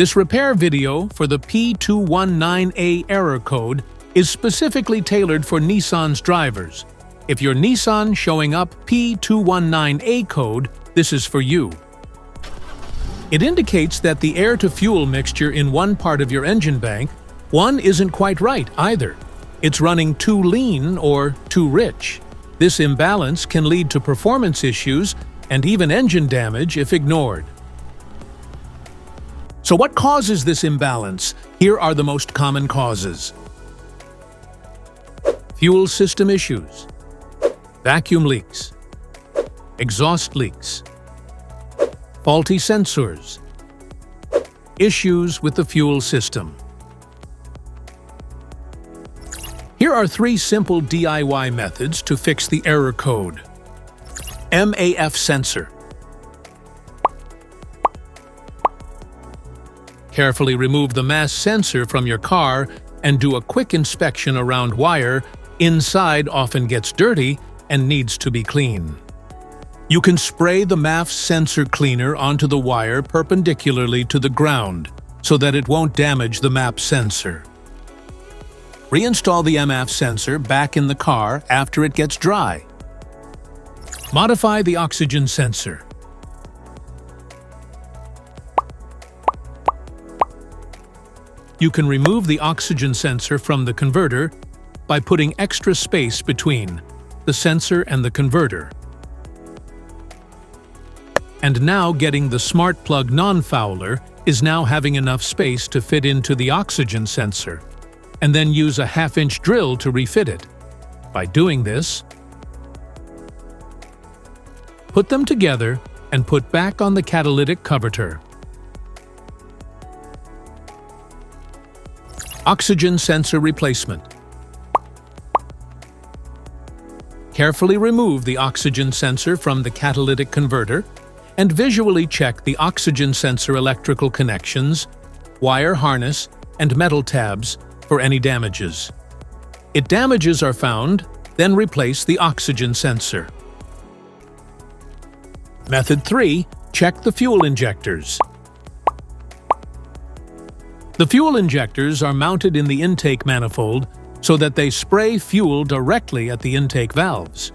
This repair video for the P219A error code is specifically tailored for Nissan's drivers. If your Nissan showing up P219A code, this is for you. It indicates that the air-to-fuel mixture in one part of your engine bank, one isn't quite right either. It's running too lean or too rich. This imbalance can lead to performance issues and even engine damage if ignored. So what causes this imbalance? Here are the most common causes. Fuel system issues, vacuum leaks, exhaust leaks, faulty sensors, issues with the fuel system. Here are 3 simple DIY methods to fix the error code. MAF sensor. Carefully remove the mass sensor from your car and do a quick inspection around wire. Inside often gets dirty and needs to be clean. You can spray the MAF sensor cleaner onto the wire perpendicularly to the ground so that it won't damage the MAP sensor. Reinstall the MAF sensor back in the car after it gets dry. Modify the oxygen sensor. You can remove the oxygen sensor from the converter by putting extra space between the sensor and the converter. And now getting the smart plug non-fouler is now having enough space to fit into the oxygen sensor, and then use a 1/2-inch drill to refit it. By doing this, put them together and put back on the catalytic converter. Oxygen sensor replacement. Carefully remove the oxygen sensor from the catalytic converter and visually check the oxygen sensor electrical connections, wire harness, and metal tabs for any damages. If damages are found, then replace the oxygen sensor. Method 3. Check the fuel injectors. The fuel injectors are mounted in the intake manifold so that they spray fuel directly at the intake valves.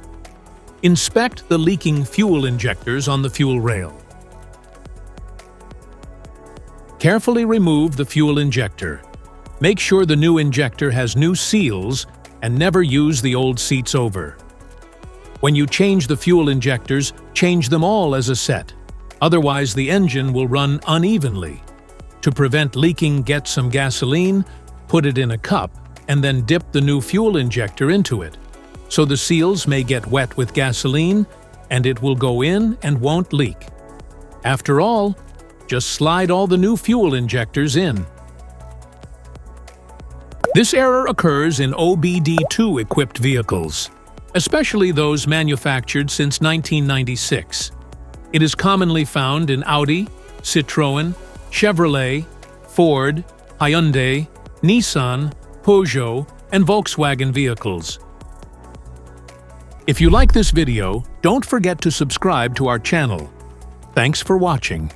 Inspect the leaking fuel injectors on the fuel rail. Carefully remove the fuel injector. Make sure the new injector has new seals and never use the old seats over. When you change the fuel injectors, change them all as a set. Otherwise, the engine will run unevenly. To prevent leaking, get some gasoline, put it in a cup, and then dip the new fuel injector into it. So the seals may get wet with gasoline, and it will go in and won't leak. After all, just slide all the new fuel injectors in. This error occurs in OBD2 equipped vehicles, especially those manufactured since 1996. It is commonly found in Audi, Citroën, Chevrolet, Ford, Hyundai, Nissan, Peugeot, and Volkswagen vehicles. If you like this video, don't forget to subscribe to our channel. Thanks for watching.